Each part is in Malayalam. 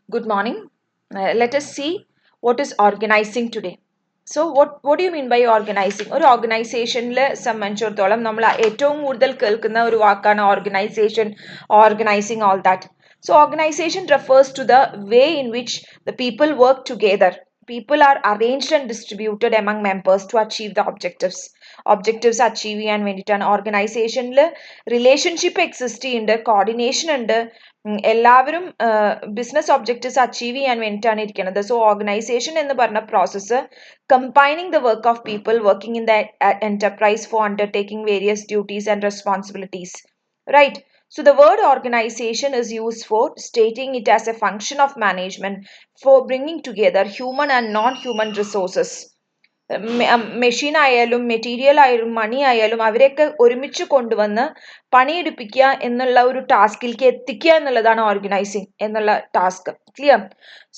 Good morning. Let us see what is organizing today. So what do you mean by organizing? ഒരു ഓർഗനൈസേഷനിൽ സംബന്ധിച്ചിടത്തോളം നമ്മൾ ഏറ്റവും കൂടുതൽ കേൾക്കുന്ന ഒരു വാക്കാണ് organisation, organising, all that. So organization refers to the way in which the people work together. People are arranged and distributed among members to achieve the objectives achieve ചെയ്യാൻ വേണ്ടിയിട്ടാണ് ഓർഗനൈസേഷനിൽ റിലേഷൻഷിപ്പ് എക്സിസ്റ്റ് ചെയ്യുന്നുണ്ട്, കോർഡിനേഷൻ ഉണ്ട്, എല്ലാവരും ബിസിനസ് ഒബ്ജക്റ്റീവ്സ് അച്ചീവ് ചെയ്യാൻ വേണ്ടിയിട്ടാണ് ഇരിക്കുന്നത്. സോ ഓർഗനൈസേഷൻ എന്ന് പറഞ്ഞ process combining the work of people working in the enterprise four undertaking various duties and responsibilities, right? So the word organization is used for stating it as a function of management for bringing together human and non-human resources. Machine ആയാലും മെറ്റീരിയൽ ആയാലും മണി ആയാലും അവരെയൊക്കെ ഒരുമിച്ച് കൊണ്ടുവന്ന് പണിയെടുപ്പിക്കുക എന്നുള്ള ഒരു ടാസ്കിലേക്ക് എത്തിക്കുക എന്നുള്ളതാണ് ഓർഗനൈസിങ് എന്നുള്ള task. Clear?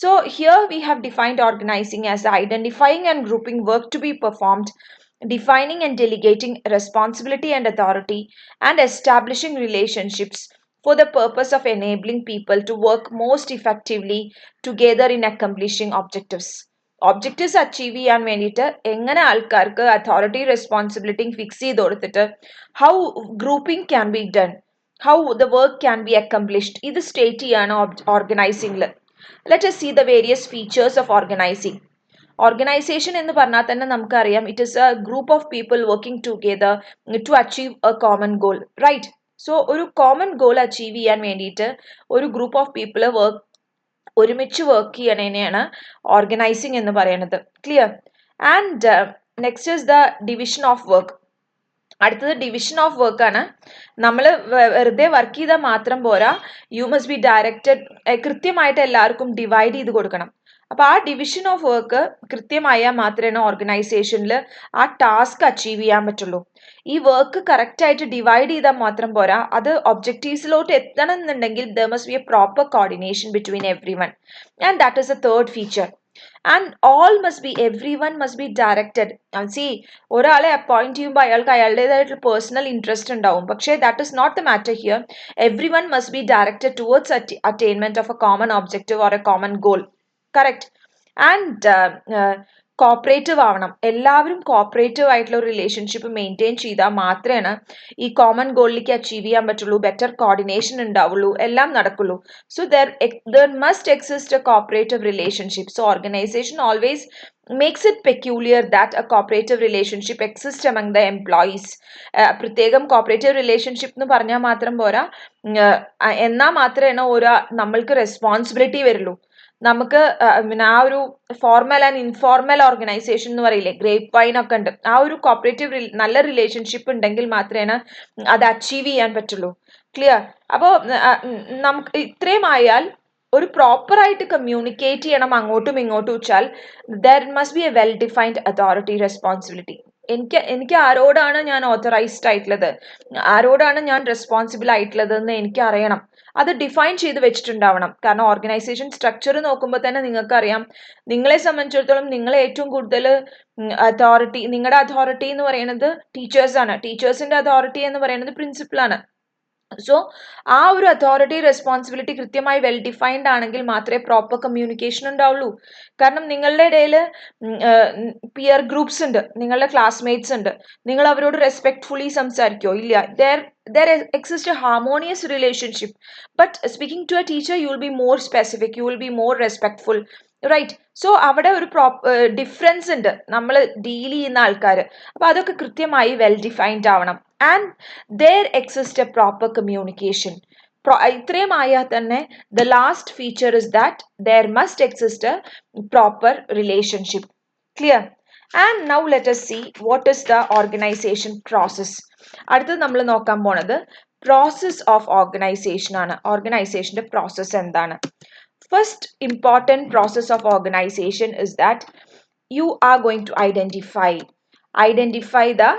So here we have defined organising as identifying and grouping work to be performed, defining and delegating responsibility and authority, and establishing relationships for the purpose of enabling people to work most effectively together in accomplishing objectives achieve ചെയ്യാൻ വേണ്ടിയിട്ട് എങ്ങനെ ആൾക്കാർക്ക് അതോറിറ്റി റെസ്പോൺസിബിലിറ്റി ഫിക്സ് ചെയ്ത് കൊടുത്തിട്ട് how grouping can be done, how the work can be accomplished, ഇത് സ്റ്റേറ്റ് ചെയ്യാണ് ഓർഗനൈസിംഗിൽ. Let us see the various features of organizing. Organisation എന്ന് പറഞ്ഞാൽ തന്നെ നമുക്കറിയാം it is a group of people working together to achieve a common goal, right? So ഒരു കോമൺ ഗോൾ അച്ചീവ് ചെയ്യാൻ വേണ്ടിയിട്ട് ഒരു ഗ്രൂപ്പ് ഓഫ് പീപ്പിൾ ഒരുമിച്ച് വർക്ക് ചെയ്യണേനെയാണ് ഓർഗനൈസിങ് എന്ന് പറയുന്നത്. Clear? And next is the division of work. അടുത്തത് ഡിവിഷൻ ഓഫ് വർക്ക് ആണ്. നമ്മൾ വെറുതെ വർക്ക് ചെയ്താൽ മാത്രം പോരാ, യു മസ്റ്റ് ബി ഡയറക്റ്റഡ്, കൃത്യമായിട്ട് എല്ലാവർക്കും ഡിവൈഡ് ചെയ്ത് കൊടുക്കണം. അപ്പോൾ ആ ഡിവിഷൻ ഓഫ് വർക്ക് കൃത്യമായാൽ മാത്രമേ ഓർഗനൈസേഷനിൽ ആ ടാസ്ക് അച്ചീവ് ചെയ്യാൻ പറ്റുള്ളൂ. ഈ വർക്ക് കറക്റ്റായിട്ട് ഡിവൈഡ് ചെയ്താൽ മാത്രം പോരാ, അത് ഒബ്ജക്റ്റീവ്സിലോട്ട് എത്തണം എന്നുണ്ടെങ്കിൽ there must be a proper coordination between everyone, and that is a third feature. And all must be, everyone must be directed. C, ഒരാളെ അപ്പോയിന്റ് ചെയ്യുമ്പോൾ അയാൾക്ക് അയാളുടേതായിട്ടുള്ള പേഴ്സണൽ ഇൻട്രസ്റ്റ് ഉണ്ടാവും, പക്ഷേ that is not the matter here. Everyone must be directed towards attainment of a common objective or a common goal. Correct? And cooperative ആവണം. എല്ലാവരും കോപ്പറേറ്റീവ് ആയിട്ടുള്ള ഒരു റിലേഷൻഷിപ്പ് മെയിൻറ്റെയിൻ ചെയ്താൽ മാത്രമേ ഈ കോമൺ ഗോളിലേക്ക് അച്ചീവ് ചെയ്യാൻ പറ്റുള്ളൂ, ബെറ്റർ കോർഡിനേഷൻ ഉണ്ടാവുള്ളൂ, എല്ലാം നടക്കുള്ളൂ. So there must exist A cooperative relationship. So organisation always makes it peculiar that a cooperative relationship exists among the employees. പ്രത്യേകം കോപ്പറേറ്റീവ് റിലേഷൻഷിപ്പ് എന്ന് പറഞ്ഞാൽ മാത്രം പോരാ, എന്നാൽ മാത്രമേ നമ്മൾക്ക് റെസ്പോൺസിബിലിറ്റി വരുള്ളൂ. നമുക്ക് പിന്നെ ആ ഒരു ഫോർമൽ ആൻഡ് ഇൻഫോർമൽ ഓർഗനൈസേഷൻ എന്ന് പറയില്ലേ, ഗ്രേപ്പ് വൈൻ ഒക്കെ ഉണ്ട്, ആ ഒരു കോപ്പറേറ്റീവ് നല്ല റിലേഷൻഷിപ്പ് ഉണ്ടെങ്കിൽ മാത്രമേ അത് അച്ചീവ് ചെയ്യാൻ പറ്റുള്ളൂ. ക്ലിയർ? അപ്പോൾ നമുക്ക് ഇത്രയും ആയാൽ ഒരു പ്രോപ്പറായിട്ട് കമ്മ്യൂണിക്കേറ്റ് ചെയ്യണം അങ്ങോട്ടും ഇങ്ങോട്ടും വെച്ചാൽ there must be A well defined authority responsibility. എനിക്ക് ആരോടാണ് ഞാൻ ഓത്തറൈസ്ഡ് ആയിട്ടുള്ളത്, ആരോടാണ് ഞാൻ റെസ്പോൺസിബിൾ ആയിട്ടുള്ളത് എന്ന് എനിക്ക് അറിയണം. അത് ഡിഫൈൻ ചെയ്ത് വെച്ചിട്ടുണ്ടാവണം. കാരണം ഓർഗനൈസേഷൻ സ്ട്രക്ചർ നോക്കുമ്പോൾ തന്നെ നിങ്ങൾക്കറിയാം, നിങ്ങളെ സംബന്ധിച്ചിടത്തോളം നിങ്ങളെ ഏറ്റവും കൂടുതൽ അതോറിറ്റി, നിങ്ങളുടെ അതോറിറ്റി എന്ന് പറയുന്നത് ടീച്ചേഴ്സാണ്, ടീച്ചേഴ്സിന്റെ അതോറിറ്റി എന്ന് പറയുന്നത് പ്രിൻസിപ്പളാണ്. സോ ആ ഒരു അതോറിറ്റി റെസ്പോൺസിബിലിറ്റി കൃത്യമായി വെൽ ഡിഫൈൻഡ് ആണെങ്കിൽ മാത്രമേ പ്രോപ്പർ കമ്മ്യൂണിക്കേഷൻ ഉണ്ടാവുള്ളൂ. കാരണം നിങ്ങളുടെ ഇടയിൽ പിയർ ഗ്രൂപ്പ്സ് ഉണ്ട്, നിങ്ങളുടെ ക്ലാസ്മേറ്റ്സ് ഉണ്ട്, നിങ്ങൾ അവരോട് റെസ്പെക്ട്ഫുള്ളി സംസാരിക്കോ? ഇല്ല. there exists a harmonious relationship, but speaking to a teacher you will be more specific, you will be more respectful, right? So അവിടെ ഒരു ഡിഫറൻസ് ഉണ്ട് നമ്മൾ ഡീൽ ചെയ്യുന്ന ആൾക്കാർ. അപ്പോൾ അതൊക്കെ കൃത്യമായി വെൽ ഡിഫൈൻഡ് ആവണം. And there exists a proper communication. ഇത്രയും ആയാൽ തന്നെ the last feature is that there must exist a proper relationship. Clear? And now let us see what is the organization process. അടുത്തത് നമ്മൾ നോക്കാൻ പോണത് പ്രോസസ് ഓഫ് ഓർഗനൈസേഷൻ ആണ്. ഓർഗനൈസേഷന്റെ പ്രോസസ് എന്താണ്? First important process of organization is that you are going to identify the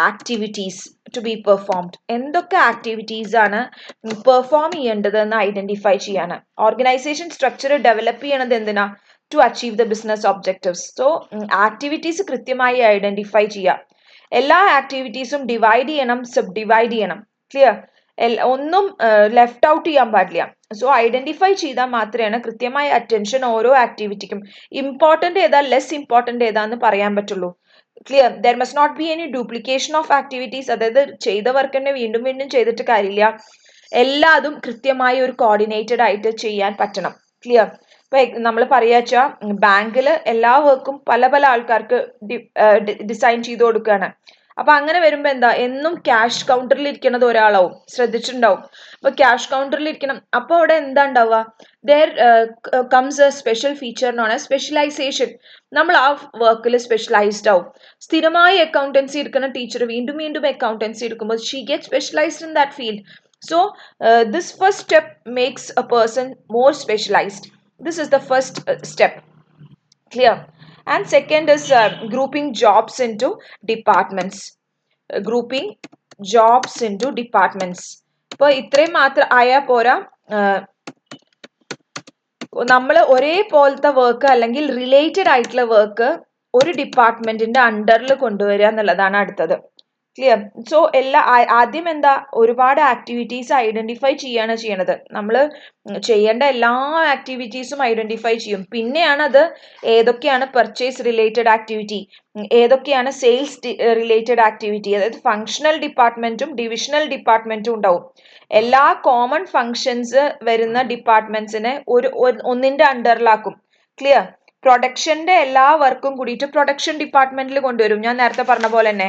activities to be performed. എന്തൊക്കെ ആക്ടിവിറ്റീസ് ആണ് പെർഫോം ചെയ്യേണ്ടതെന്ന് ഐഡന്റിഫൈ ചെയ്യാണ്. ഓർഗനൈസേഷൻ സ്ട്രക്ചർ ഡെവലപ്പ് ചെയ്യണത് എന്തിനാ? To achieve the business objectives. So activities കൃത്യമായി ഐഡന്റിഫൈ ചെയ്യുക. എല്ലാ ആക്ടിവിറ്റീസും ഡിവൈഡ് ചെയ്യണം, സബ് ഡിവൈഡ് ചെയ്യണം. ക്ലിയർ? ഒന്നും ലെഫ്റ്റ് ഔട്ട് ചെയ്യാൻ പാടില്ല. സോ ഐഡന്റിഫൈ ചെയ്താൽ മാത്രമാണ് കൃത്യമായ അറ്റൻഷൻ ഓരോ ആക്ടിവിറ്റിക്കും ഇമ്പോർട്ടന്റ് ഏതാ ലെസ് ഇമ്പോർട്ടന്റ് ഏതാന്ന് പറയാൻ പറ്റുള്ളൂ. Clear? There must not be any duplication of activities. അതായത് ചെയ്ത വർക്ക് തന്നെ വീണ്ടും വീണ്ടും ചെയ്തിട്ട് കാര്യമില്ല. എല്ലാതും കൃത്യമായി ഒരു കോർഡിനേറ്റഡ് ആയിട്ട് ചെയ്യാൻ പറ്റണം. ക്ലിയർ? ഇപ്പൊ നമ്മൾ പറയാച്ചാ ബാങ്കിൽ എല്ലാ വർക്കും പല പല ആൾക്കാർക്ക് ഡിസൈൻ ചെയ്ത് കൊടുക്കുകയാണ്. അപ്പൊ അങ്ങനെ വരുമ്പോ എന്താ, എന്നും ക്യാഷ് കൗണ്ടറിൽ ഇരിക്കുന്നത് ഒരാളാവും, ശ്രദ്ധിച്ചിട്ടുണ്ടാവും. അപ്പൊ ക്യാഷ് കൗണ്ടറിൽ ഇരിക്കണം. അപ്പൊ അവിടെ എന്താ ഉണ്ടാവുക, there comes a special feature known as specialisation. നമ്മൾ ആ വർക്കിൽ സ്പെഷ്യലൈസ്ഡ് ആവും. സ്ഥിരമായി അക്കൗണ്ടൻസി എടുക്കുന്ന ടീച്ചർ വീണ്ടും വീണ്ടും അക്കൗണ്ടൻസി എടുക്കുമ്പോൾ she get specialised in that field. So this first step makes a person more specialized. This is the first step. Clear? And second is grouping jobs into departments. Grouping jobs into departments. ഇപ്പൊ ഇത്രയും മാത്രം ആയാൽ പോരാ, നമ്മൾ ഒരേപോലത്തെ വർക്ക് അല്ലെങ്കിൽ റിലേറ്റഡ് ആയിട്ടുള്ള വർക്ക് ഒരു ഡിപ്പാർട്ട്മെന്റിന്റെ അണ്ടറിൽ കൊണ്ടുവരിക എന്നുള്ളതാണ് അടുത്തത്. ക്ലിയർ? സോ ആദ്യം എന്താ, ഒരുപാട് ആക്ടിവിറ്റീസ് ഐഡന്റിഫൈ ചെയ്യാണ് ചെയ്യണത്. നമ്മൾ ചെയ്യേണ്ട എല്ലാ ആക്ടിവിറ്റീസും ഐഡന്റിഫൈ ചെയ്യും. പിന്നെയാണ് അത് ഏതൊക്കെയാണ് പർച്ചേസ് റിലേറ്റഡ് ആക്ടിവിറ്റി, ഏതൊക്കെയാണ് സെയിൽസ് റിലേറ്റഡ് ആക്ടിവിറ്റി. അതായത് ഫങ്ഷണൽ ഡിപ്പാർട്ട്മെന്റും ഡിവിഷണൽ ഡിപ്പാർട്ട്മെന്റും ഉണ്ടാവും. എല്ലാ കോമൺ ഫങ്ഷൻസ് വരുന്ന ഡിപ്പാർട്ട്മെന്റ്സിനെ ഒന്നിന്റെ അണ്ടറിലാക്കും. ക്ലിയർ? പ്രൊഡക്ഷന്റെ എല്ലാ വർക്കും കൂടിയിട്ട് പ്രൊഡക്ഷൻ ഡിപ്പാർട്ട്മെന്റിൽ കൊണ്ടുവരും. ഞാൻ നേരത്തെ പറഞ്ഞ പോലെ തന്നെ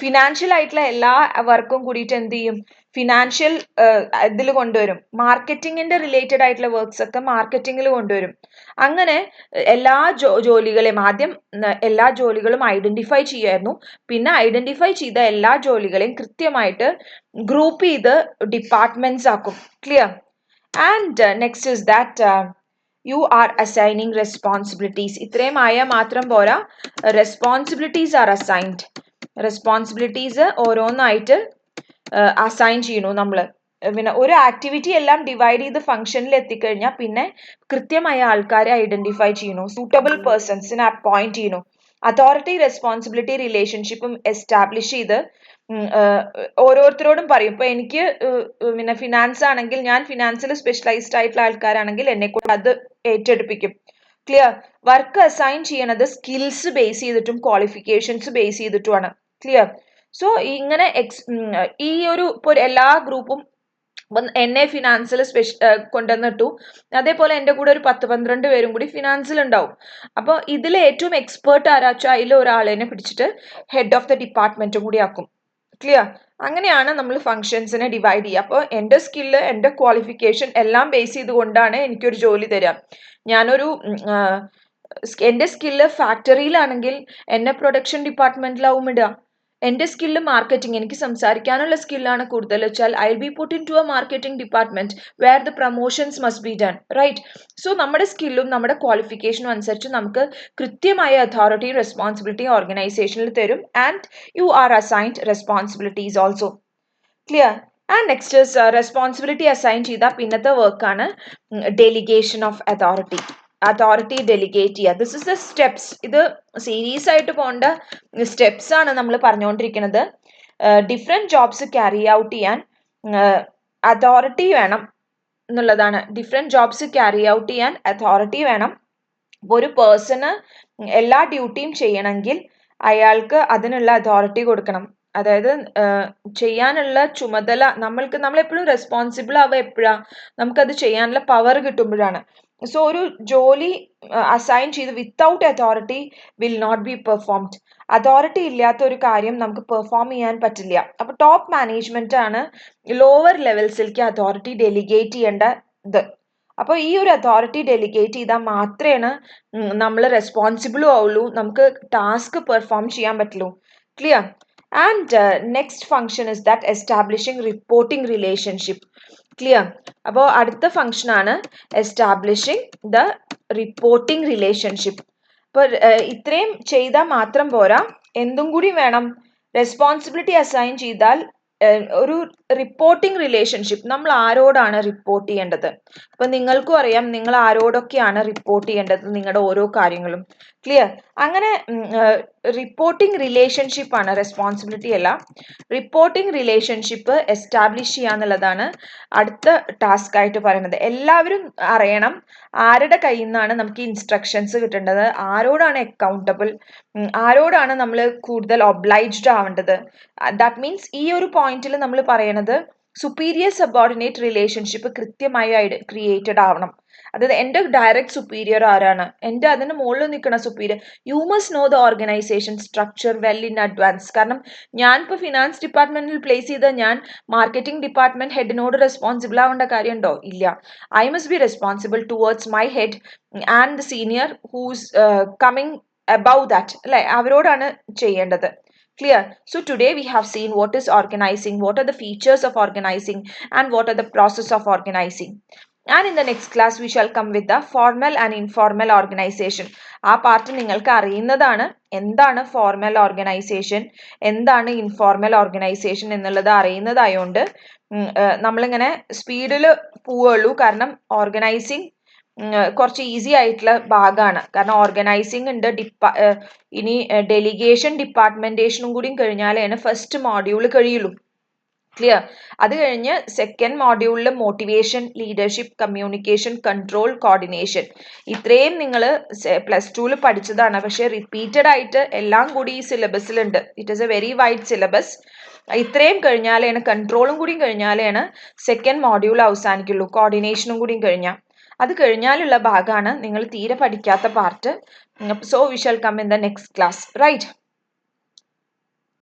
ഫിനാൻഷ്യൽ ആയിട്ടുള്ള എല്ലാ വർക്കും കൂടിയിട്ട് എന്ത് ചെയ്യും, ഫിനാൻഷ്യൽ ഇതിൽ കൊണ്ടുവരും. മാർക്കറ്റിങ്ങിന്റെ റിലേറ്റഡ് ആയിട്ടുള്ള വർക്ക്സ് ഒക്കെ മാർക്കറ്റിങ്ങിൽ കൊണ്ടുവരും. അങ്ങനെ എല്ലാ ജോലികളെയും ആദ്യം എല്ലാ ജോലികളും ഐഡന്റിഫൈ ചെയ്യായിരുന്നു. പിന്നെ ഐഡന്റിഫൈ ചെയ്ത എല്ലാ ജോലികളെയും കൃത്യമായിട്ട് ഗ്രൂപ്പ് ചെയ്ത് ഡിപ്പാർട്ട്മെന്റ്സ് ആക്കും. Clear? And next is that you are assigning responsibilities. ഇത്രയും ആയാൽ മാത്രം പോരാ, റെസ്പോൺസിബിലിറ്റീസ് ആർ അസൈൻഡ്. റെസ്പോൺസിബിലിറ്റീസ് ഓരോന്നായിട്ട് അസൈൻ ചെയ്യണു നമ്മൾ. പിന്നെ ഒരു ആക്ടിവിറ്റി എല്ലാം ഡിവൈഡ് ചെയ്ത് ഫംഗ്ഷനിൽ എത്തിക്കഴിഞ്ഞാൽ പിന്നെ കൃത്യമായ ആൾക്കാരെ ഐഡന്റിഫൈ ചെയ്യണു, സൂട്ടബിൾ പേഴ്സൺസിനെ അപ്പോയിന്റ് ചെയ്യണു, അതോറിറ്റി റെസ്പോൺസിബിലിറ്റി റിലേഷൻഷിപ്പും എസ്റ്റാബ്ലിഷ് ചെയ്ത് ഓരോരുത്തരോടും പറയും. ഇപ്പൊ എനിക്ക് പിന്നെ ഫിനാൻസ് ആണെങ്കിൽ ഞാൻ ഫിനാൻസിൽ സ്പെഷ്യലൈസ്ഡ് ആയിട്ടുള്ള ആൾക്കാരാണെങ്കിൽ എന്നെ കൊണ്ട് അത് ഏറ്റെടുപ്പിക്കും. ക്ലിയർ? വർക്ക് അസൈൻ ചെയ്യണത് സ്കിൽസ് ബേസ് ചെയ്തിട്ടും ക്വാളിഫിക്കേഷൻസ് ബേസ് ചെയ്തിട്ടുമാണ്. ക്ലിയർ? സോ ഇങ്ങനെ ഈ ഒരു ഇപ്പോൾ എല്ലാ ഗ്രൂപ്പും എന്നെ ഫിനാൻസിൽ കൊണ്ടുവന്നിട്ടു, അതേപോലെ എൻ്റെ കൂടെ ഒരു 10-12 പേരും കൂടി ഫിനാൻസിൽ ഉണ്ടാവും. അപ്പോൾ ഇതിൽ ഏറ്റവും എക്സ്പേർട്ട് ആരാച്ചാൽ അതിൽ ഒരാളെന്നെ പിടിച്ചിട്ട് ഹെഡ് ഓഫ് ദ ഡിപ്പാർട്ട്മെന്റും കൂടി ആക്കും. ക്ലിയർ? അങ്ങനെയാണ് നമ്മൾ ഫങ്ഷൻസിനെ ഡിവൈഡ് ചെയ്യുക. അപ്പോൾ എൻ്റെ സ്കില്ല്, എൻ്റെ ക്വാളിഫിക്കേഷൻ എല്ലാം ബേസ് ചെയ്തുകൊണ്ടാണ് എനിക്കൊരു ജോലി തരിക. ഞാനൊരു എൻ്റെ സ്കില്ല് ഫാക്ടറിയിലാണെങ്കിൽ എന്നെ പ്രൊഡക്ഷൻ ഡിപ്പാർട്ട്മെന്റിലാവും ഇടുക. എൻ്റെ സ്കില്ല് മാർക്കറ്റിംഗ്, എനിക്ക് സംസാരിക്കാനുള്ള സ്കില്ലാണ് കൂടുതൽ വെച്ചാൽ I be put into a marketing department where the promotions must be done. Right? So നമ്മുടെ സ്കില്ലും നമ്മുടെ ക്വാളിഫിക്കേഷനും അനുസരിച്ച് നമുക്ക് കൃത്യമായ അതോറിറ്റിയും റെസ്പോൺസിബിലിറ്റിയും ഓർഗനൈസേഷനിൽ തരും. And you are assigned responsibilities also. Clear? And next is responsibility assign ചെയ്ത പിന്നത്തെ വർക്കാണ് delegation of authority. Authority delegate ചെയ്യുക. This is the steps. ഇത് സീരീസ് ആയിട്ട് പോകേണ്ട സ്റ്റെപ്സ് ആണ് നമ്മൾ പറഞ്ഞുകൊണ്ടിരിക്കുന്നത്. ഡിഫറെന്റ് ജോബ്സ് ക്യാരി ഔട്ട് ചെയ്യാൻ അതോറിറ്റി വേണം എന്നുള്ളതാണ്. ഡിഫറെന്റ് ജോബ്സ് ക്യാരി ഔട്ട് ചെയ്യാൻ അതോറിറ്റി വേണം. ഒരു പേഴ്സണ് എല്ലാ ഡ്യൂട്ടിയും ചെയ്യണമെങ്കിൽ അയാൾക്ക് അതിനുള്ള അതോറിറ്റി കൊടുക്കണം. അതായത് ചെയ്യാനുള്ള ചുമതല നമ്മളെപ്പോഴും റെസ്പോൺസിബിൾ ആവുക എപ്പോഴാണ്, നമുക്കത് ചെയ്യാനുള്ള പവർ കിട്ടുമ്പോഴാണ്. സോ ഒരു ജോലി അസൈൻ ചെയ്ത് without authority will not be performed. Authority ഇല്ലാത്ത ഒരു കാര്യം നമുക്ക് പെർഫോം ചെയ്യാൻ പറ്റില്ല. അപ്പൊ ടോപ്പ് മാനേജ്മെന്റ് ആണ് ലോവർ ലെവൽസിലേക്ക് അതോറിറ്റി ഡെലിഗേറ്റ് ചെയ്യേണ്ടത്. അപ്പോൾ ഈ ഒരു അതോറിറ്റി ഡെലിഗേറ്റ് ചെയ്താൽ മാത്രമേ നമ്മൾ റെസ്പോൺസിബിളും ആവുള്ളൂ, നമുക്ക് ടാസ്ക് പെർഫോം ചെയ്യാൻ പറ്റുള്ളൂ. Clear? And next function is that establishing reporting relationship. Clear? അപ്പോൾ അടുത്ത ഫംഗ്ഷൻ ആണ് എസ്റ്റാബ്ലിഷിംഗ് ദ റിപ്പോർട്ടിംഗ് റിലേഷൻഷിപ്പ്. അപ്പോൾ ഇത്രയും ചെയ്താൽ മാത്രം പോരാ, എന്തും കൂടി വേണം. റെസ്പോൺസിബിലിറ്റി അസൈൻ ചെയ്താൽ ഒരു റിപ്പോർട്ടിംഗ് റിലേഷൻഷിപ്പ്, നമ്മൾ ആരോടാണ് റിപ്പോർട്ട് ചെയ്യേണ്ടത്. ഇപ്പൊ നിങ്ങൾക്കും അറിയാം നിങ്ങൾ ആരോടൊക്കെയാണ് റിപ്പോർട്ട് ചെയ്യേണ്ടത് നിങ്ങളുടെ ഓരോ കാര്യങ്ങളും. ക്ലിയർ? അങ്ങനെ റിപ്പോർട്ടിംഗ് റിലേഷൻഷിപ്പ് ആണ്, റെസ്പോൺസിബിലിറ്റി അല്ല. റിപ്പോർട്ടിംഗ് റിലേഷൻഷിപ്പ് എസ്റ്റാബ്ലിഷ് ചെയ്യുക എന്നുള്ളതാണ് അടുത്ത ടാസ്ക് ആയിട്ട് പറയുന്നത്. എല്ലാവരും അറിയണം ആരുടെ കയ്യിൽ നിന്നാണ് നമുക്ക് ഇൻസ്ട്രക്ഷൻസ് കിട്ടേണ്ടത്, ആരോടാണ് അക്കൗണ്ടബിൾ, ആരോടാണ് നമ്മൾ കൂടുതൽ ഒബ്ലൈജ്ഡ് ആവേണ്ടത്. ദാറ്റ് മീൻസ് ഈ ഒരു പോയിന്റിൽ നമ്മൾ പറയണത് സുപ്പീരിയർ സബോർഡിനേറ്റ് റിലേഷൻഷിപ്പ് കൃത്യമായി ക്രിയേറ്റഡ് ആവണം. അതായത് എൻ്റെ ഡയറക്റ്റ് സുപ്പീരിയർ ആരാണ്, എൻ്റെ അതിന് മുകളിൽ നിൽക്കുന്ന superior. You must know the organisation structure well in advance. കാരണം ഞാൻ ഇപ്പോൾ ഫിനാൻസ് ഡിപ്പാർട്ട്മെന്റിൽ പ്ലേസ് ചെയ്ത ഞാൻ മാർക്കറ്റിംഗ് ഡിപ്പാർട്ട്മെന്റ് ഹെഡിനോട് റെസ്പോൺസിബിൾ ആവേണ്ട കാര്യമുണ്ടോ? ഇല്ല. I must be responsible towards my head and the senior who's coming above that, അല്ലെ? അവരോടാണ് ചെയ്യേണ്ടത്. Clear? So today we have seen what is organizing, what are the features of organizing, and what are the process of organizing. And in the next class we shall come with the formal and informal organization. ആ പാർട്ട് നിങ്ങൾക്ക് അറിയുന്നതാണ്. എന്താണ് ഫോർമൽ ഓർഗനൈസേഷൻ, എന്താണ് ഇൻഫോർമൽ ഓർഗനൈസേഷൻ എന്നുള്ളത് അറിയുന്നതായോണ്ട് നമ്മളിങ്ങനെ സ്പീഡിൽ പോവുള്ളൂ. കാരണം ഓർഗനൈസിങ് കുറച്ച് ഈസി ആയിട്ടുള്ള ഭാഗമാണ്. കാരണം ഓർഗനൈസിങ് ഉണ്ട്, ഇനി ഡെലിഗേഷൻ ഡിപ്പാർട്ട്മെന്റേഷനും കൂടി കഴിഞ്ഞാലാണ് ഫസ്റ്റ് മോഡ്യൂൾ കഴിയുള്ളൂ. ക്ലിയർ? അത് കഴിഞ്ഞ് സെക്കൻഡ് മോഡ്യൂളിൽ motivation, leadership, communication, control, coordination, ഇത്രയും നിങ്ങൾ +2 പഠിച്ചതാണ്. പക്ഷെ റിപ്പീറ്റഡ് ആയിട്ട് എല്ലാം കൂടി ഈ സിലബസിലുണ്ട്. It is a very wide syllabus. ഇത്രയും കഴിഞ്ഞാലാണ്, കൺട്രോളും കൂടി കഴിഞ്ഞാലാണ് സെക്കൻഡ് മോഡ്യൂൾ അവസാനിക്കുള്ളൂ, കോർഡിനേഷനും കൂടി കഴിഞ്ഞാൽ. അത് കഴിഞ്ഞാലുള്ള ഭാഗമാണ് നിങ്ങൾ തീരെ പഠിക്കാത്ത part. So we shall come in the next class, right?